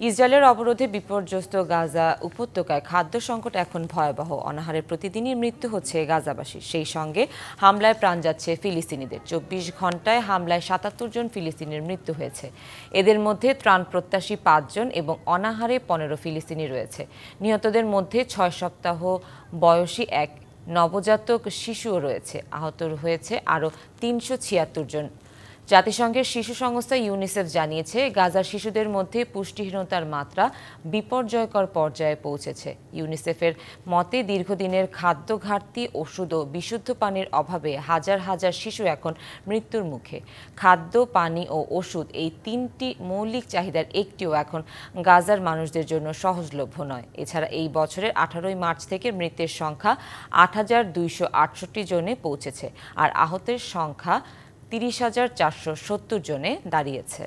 ইসরায়েলের অবরোধে বিপর্যস্ত গাজা উপত্যকায় খাদ্য সংকট এখন ভয়াবহ। অনাহারে প্রতিদিনই মৃত্যু হচ্ছে গাজাবাসীর। সেই সঙ্গে হামলায় প্রাণ যাচ্ছে ফিলিস্তিনিদের। ২৪ ঘন্টায় হামলায় ৭৭ জন ফিলিস্তিনির মৃত্যু হয়েছে। এদের মধ্যে ত্রাণ প্রত্যাশী ৫ জন এবং অনাহারে ১৫ ফিলিস্তিনি রয়েছে। নিহতদের মধ্যে ৬ সপ্তাহ বয়সী এক নবজাতক শিশুও রয়েছে। আহত হয়েছে আরও ৩৭৬ জন। জাতিসংঘের শিশু সংস্থা ইউনিসেফ জানিয়েছে, গাজার শিশুদের মধ্যে পুষ্টিহীনতার মাত্রা বিপর্যয়কর পর্যায়ে পৌঁছেছে। ইউনিসেফের মতে দীর্ঘদিনের খাদ্য ঘাটতি, ওষুধ ও বিশুদ্ধ পানির অভাবে হাজার হাজার শিশু এখন মৃত্যুর মুখে। খাদ্য, পানি ও ওষুধ এই তিনটি মৌলিক চাহিদার একটিও এখন গাজার মানুষদের জন্য সহজলভ্য নয়। এছাড়া এই বছরের ১৮ মার্চ থেকে মৃতের সংখ্যা ৮,২৬৮ জনে পৌঁছেছে আর আহতের সংখ্যা ৩০,৪৭০ জনে দাঁড়িয়েছে।